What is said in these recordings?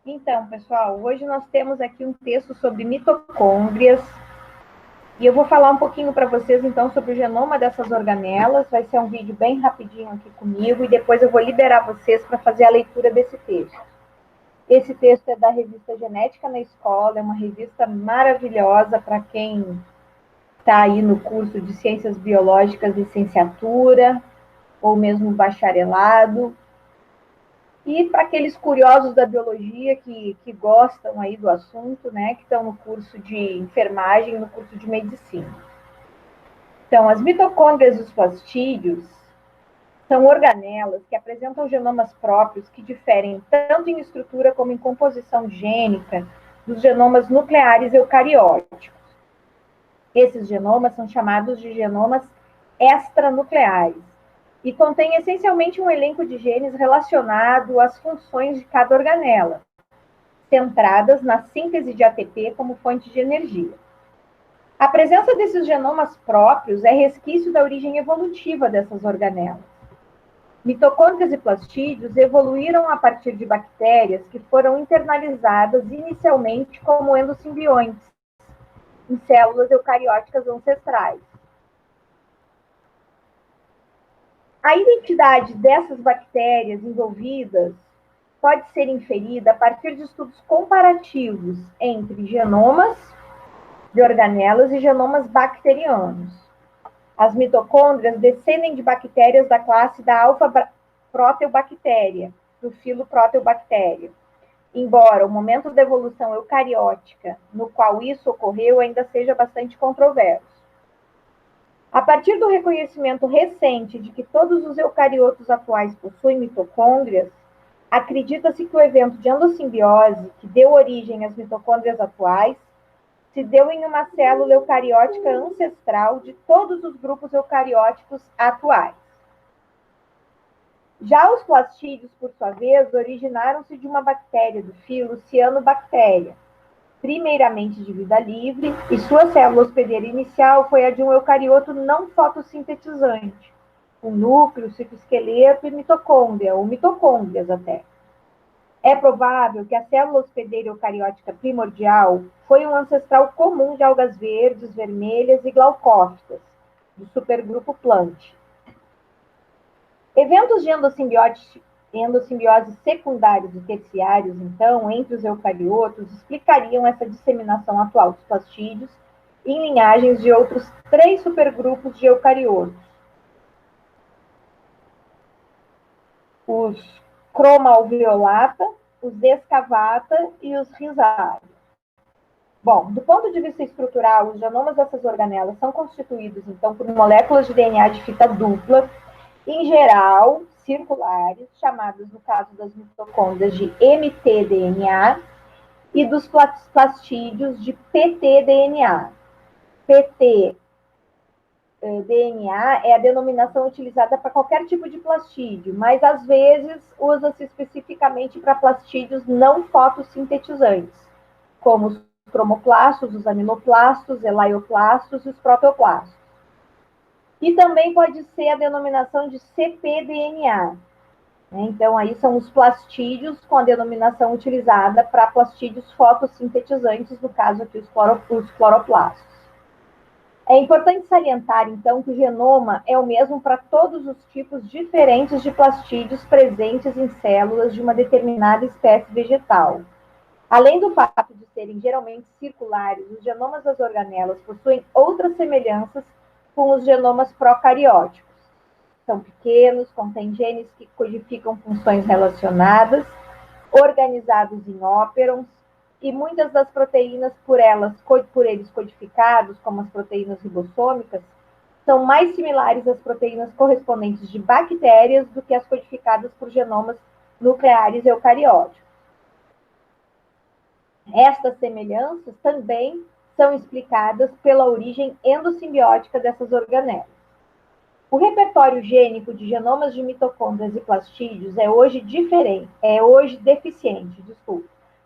Então, pessoal, hoje nós temos aqui um texto sobre mitocôndrias e eu vou falar um pouquinho para vocês, então, sobre o genoma dessas organelas. Vai ser um vídeo bem rapidinho aqui comigo e depois eu vou liberar vocês para fazer a leitura desse texto. Esse texto é da revista Genética na Escola, é uma revista maravilhosa para quem está aí no curso de Ciências Biológicas, licenciatura ou mesmo bacharelado. E para aqueles curiosos da biologia que gostam aí do assunto, né, que estão no curso de enfermagem, no curso de medicina. Então, as mitocôndrias dos plastídeos são organelas que apresentam genomas próprios que diferem tanto em estrutura como em composição gênica dos genomas nucleares eucarióticos. Esses genomas são chamados de genomas extranucleares e contém essencialmente um elenco de genes relacionado às funções de cada organela, centradas na síntese de ATP como fonte de energia. A presença desses genomas próprios é resquício da origem evolutiva dessas organelas. Mitocôndrias e plastídeos evoluíram a partir de bactérias que foram internalizadas inicialmente como endosimbiontes em células eucarióticas ancestrais. A identidade dessas bactérias envolvidas pode ser inferida a partir de estudos comparativos entre genomas de organelas e genomas bacterianos. As mitocôndrias descendem de bactérias da classe da alfa-proteobactéria, do filo Proteobactéria, embora o momento da evolução eucariótica no qual isso ocorreu ainda seja bastante controverso. A partir do reconhecimento recente de que todos os eucariotos atuais possuem mitocôndrias, acredita-se que o evento de endossimbiose, que deu origem às mitocôndrias atuais, se deu em uma célula eucariótica ancestral de todos os grupos eucarióticos atuais. Já os plastídeos, por sua vez, originaram-se de uma bactéria do filo Cianobactéria, primeiramente de vida livre, e sua célula hospedeira inicial foi a de um eucarioto não fotossintetizante, com núcleo, citoesqueleto e mitocôndria, ou mitocôndrias até. É provável que a célula hospedeira eucariótica primordial foi um ancestral comum de algas verdes, vermelhas e glaucófitas, do supergrupo Plant. Eventos de endossimbiose secundários e terciários, então, entre os eucariotos, explicariam essa disseminação atual dos plastídeos em linhagens de outros 3 supergrupos de eucariotos. Os cromalveolata, os escavata e os rhizários. Bom, do ponto de vista estrutural, os genomas dessas organelas são constituídos, então, por moléculas de DNA de fita dupla, em geral, circulares, chamados, no caso das mitocôndrias, de mtDNA, e dos plastídeos de ptDNA. ptDNA é a denominação utilizada para qualquer tipo de plastídeo, mas às vezes usa-se especificamente para plastídeos não fotossintetizantes, como os cromoplastos, os amiloplastos, elaioplastos e os proteoplastos. E também pode ser a denominação de cpDNA. Então, aí são os plastídeos com a denominação utilizada para plastídeos fotossintetizantes, no caso aqui os cloroplastos. É importante salientar, então, que o genoma é o mesmo para todos os tipos diferentes de plastídeos presentes em células de uma determinada espécie vegetal. Além do fato de serem geralmente circulares, os genomas das organelas possuem outras semelhanças com os genomas procarióticos. São pequenos, contêm genes que codificam funções relacionadas, organizados em óperons, e muitas das proteínas por eles codificados, como as proteínas ribossômicas, são mais similares às proteínas correspondentes de bactérias do que as codificadas por genomas nucleares eucarióticos. Estas semelhanças também são explicadas pela origem endossimbiótica dessas organelas. O repertório gênico de genomas de mitocôndrias e plastídeos é hoje deficiente,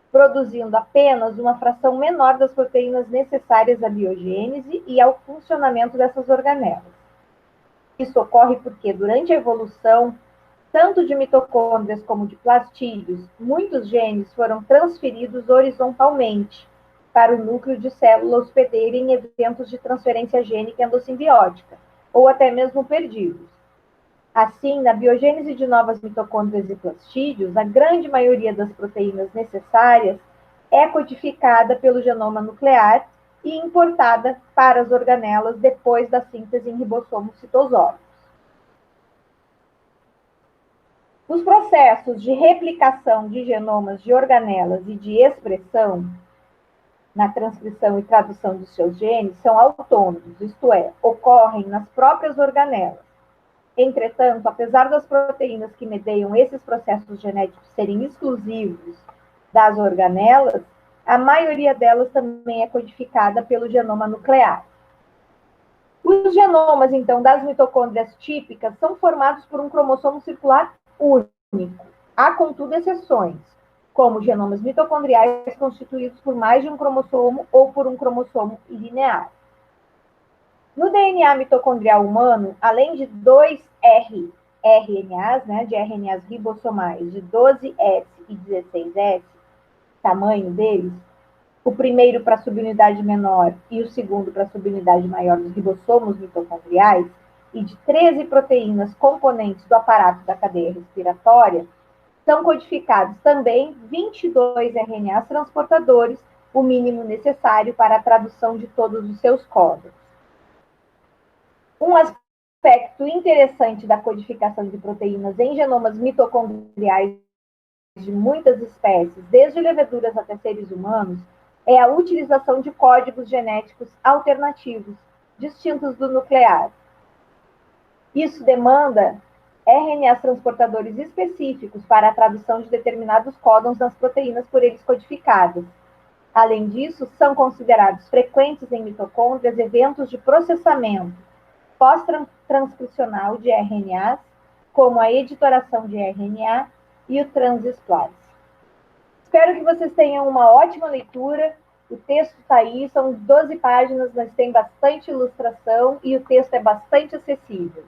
produzindo apenas uma fração menor das proteínas necessárias à biogênese e ao funcionamento dessas organelas. Isso ocorre porque, durante a evolução, Tanto de mitocôndrias como de plastídeos, muitos genes foram transferidos horizontalmente para o núcleo de célula hospedeira em eventos de transferência gênica endossimbiótica, ou até mesmo perdidos. Assim, na biogênese de novas mitocôndrias e plastídeos, a grande maioria das proteínas necessárias é codificada pelo genoma nuclear e importada para as organelas depois da síntese em ribossomos citosólicos. Os processos de replicação de genomas de organelas e de expressão na transcrição e tradução dos seus genes são autônomos, isto é, ocorrem nas próprias organelas. Entretanto, apesar das proteínas que mediam esses processos genéticos serem exclusivos das organelas, a maioria delas também é codificada pelo genoma nuclear. Os genomas, então, das mitocôndrias típicas são formados por um cromossomo circular único. Há, contudo, exceções, como genomas mitocondriais constituídos por mais de um cromossomo ou por um cromossomo linear. No DNA mitocondrial humano, além de dois RNAs, de RNAs ribossomais de 12S e 16S, tamanho deles, o primeiro para a subunidade menor e o segundo para a subunidade maior dos ribossomos mitocondriais, e de 13 proteínas componentes do aparato da cadeia respiratória, são codificados também 22 RNAs transportadores, o mínimo necessário para a tradução de todos os seus códigos. Um aspecto interessante da codificação de proteínas em genomas mitocondriais de muitas espécies, desde leveduras até seres humanos, é a utilização de códigos genéticos alternativos, distintos do nuclear. Isso demanda RNAs transportadores específicos para a tradução de determinados códons nas proteínas por eles codificadas. Além disso, são considerados frequentes em mitocôndrias eventos de processamento pós-transcricional de RNAs, como a editoração de RNA e o transesplase. Espero que vocês tenham uma ótima leitura. O texto está aí, são 12 páginas, mas tem bastante ilustração e o texto é bastante acessível.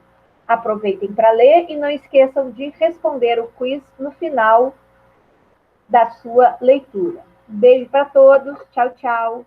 Aproveitem para ler e não esqueçam de responder o quiz no final da sua leitura. Um beijo para todos. Tchau, tchau.